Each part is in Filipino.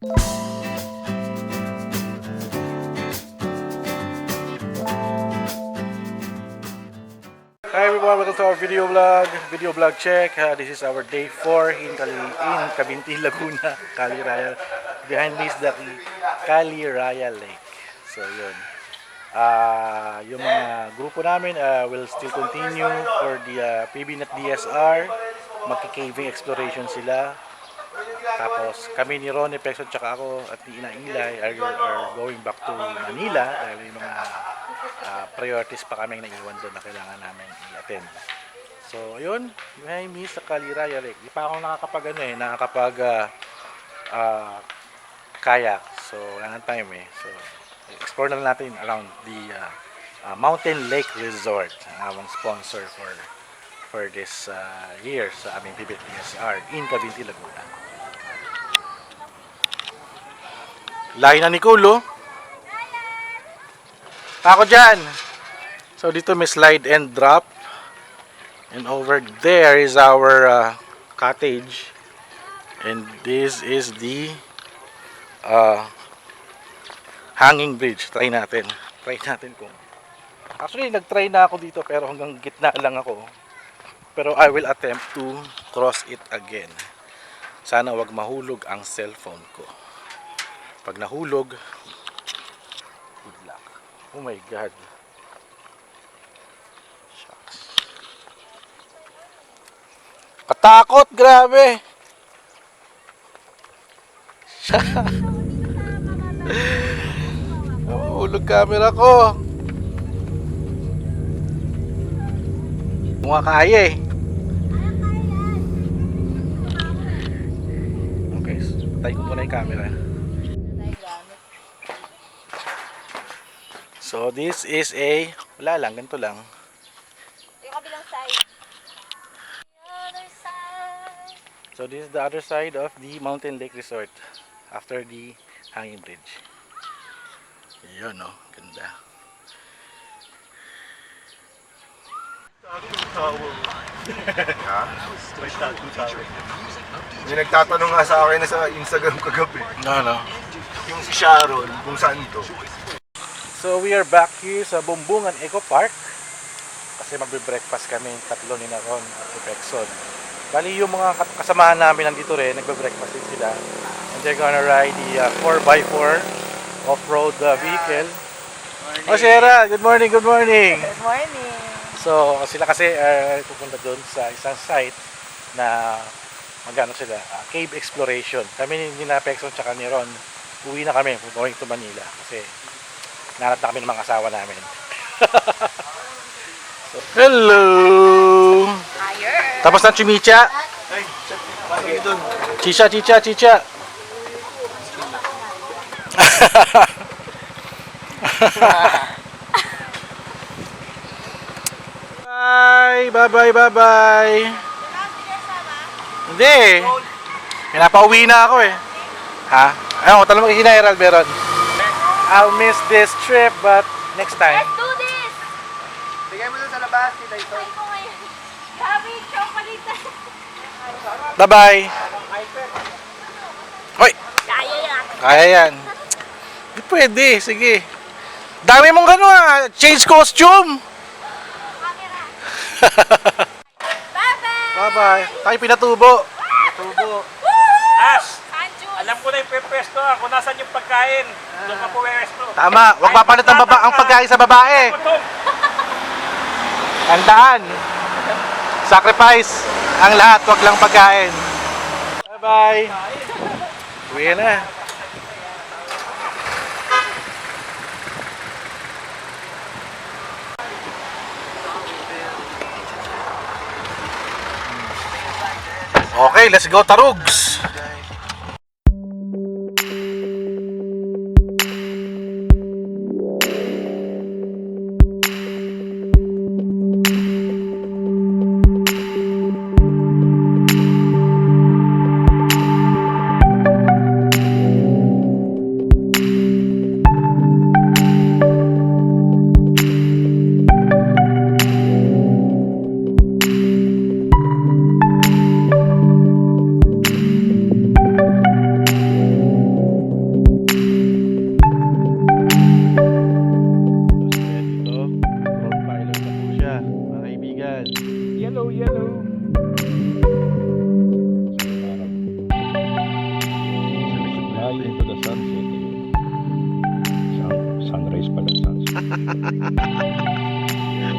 Hi everyone, welcome to our video vlog check. This is our day 4 in Cabinti, Laguna, Cali Raya. Behind me is the Cali Raya Lake. So yun. Yung mga grupo namin will still continue for the PBNet DSR. Magki-caving exploration sila. Tapos kami ni Ronnie Pexon tsaka ako at ni Ina Ilay are going back to Manila dahil yung mga priorities pa kaming naiwan doon na kailangan namin i-attend. So ayun, behind me sa Cali Raya Lake. Di pa ako nakakapag kayak. So wala nang time eh. So explore na natin around the Mountain Lake Resort, ang sponsor for this year sa aming PBNet in Cabinti, Laguna. Layo na ni Kulo. Ako dyan. So dito may slide and drop. And over there is our cottage. And this is the hanging bridge. Try natin kung. Actually nag-try na ako dito pero hanggang gitna lang ako. Pero I will attempt to cross it again. Sana wag mahulog ang cellphone ko. Pag nahulog, good luck. Oh my God. Shucks. Katakot, grabe. Nahulog camera ko. Mga kaya eh. Okay, so patay ko muna yung camera. So this is wala lang, ganito lang. Yung kabilang side. The other side. So this is the other side of the Mountain Lake Resort after the hanging bridge. Yun no, ganda. May nagtatanong nga sa akin na sa Instagram kagabi. No. Yung si Sharon, kung saan to. So we are back here sa Bumbungan Eco Park kasi magbe-breakfast kami tatlo ni Naron at si Pexon. Bali yung mga kasamahan namin nandito rin, nagbe-breakfast din sila. And they're gonna ride the 4x4 off-road vehicle. Oh Sierra, good morning. Good morning. So sila kasi pupunta doon sa isang site na magano sila, cave exploration. Kami ni Pexon tsaka ni Ron, uwi na kami, going to Manila kasi nanap na kami ng mga asawa namin. So, hello! Higher. Tapos na chimicha? Ay, bakit doon? Chicha. Bye. Hindi. Pinapauwi na ako eh. Ha? Ayun, tala mo kina Herald Beron. I'll miss this trip but next time. Let's do this! Bigay mo doon sa labas, kita ito. Try ko ngayon. Sabi, chocolate. Bye-bye. Hoy! Kaya yan. Kaya yan. Di pwede, sige. Dami mong gano'n change costume. Camera. Bye-bye. Tayo pinatubo. As! Sanjun. Alam ko na yung pwesto. Kung nasan yung pagkain. Doon ka pwesto. Tama, huwag papalit ang pagkain sa babae. Tandaan. Sacrifice ang lahat, huwag lang pagkain. Bye-bye. Uwi na. Okay, let's go Tarugs.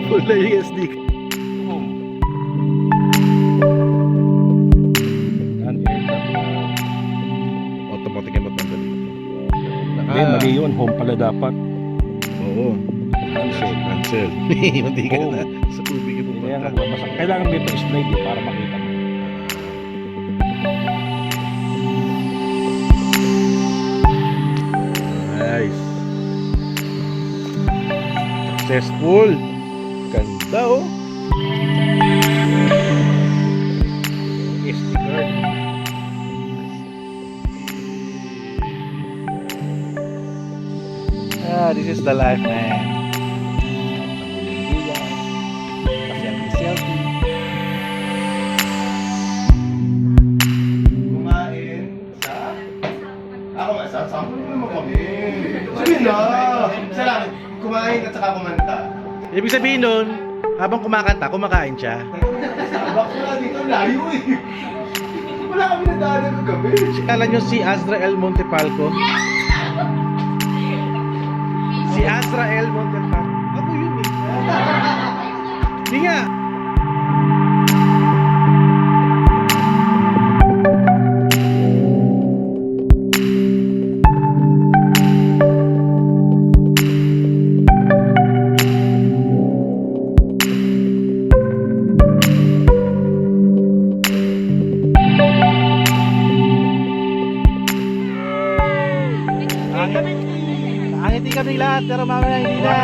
Full na yung SD. Automatic yung matanda dito. Hindi, mali yun. Home pala dapat. Oo. Cancel. Hindi ka Oo. na sa tubig yung Kaya nga, pupunta. kailangan dito slide eh, para makita mo. Nice. Successful. Ganda oh. SD card. This is the life, man. Selfie. Kumain sa... Ako nga, sa sample naman kami. Sabi na! Isa lang, kumain at saka kumanta. Ibig sabihin nun, habang kumakanta, kumakain siya. Starbucks na dito, layo eh. Wala kami nadaanan kagabi. Kala nyo si Azrael Montepalco? Si Azrael Montepalco. Ako yun eh. Hindi nga. Nakangiti kami lahat pero mamaya hindi na.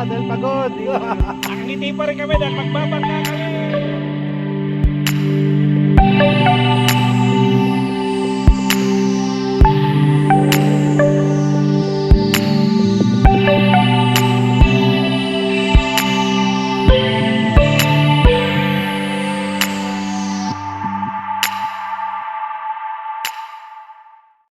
Dahil pagod. Nakangiti pa rin kami dahil magbabangga kami.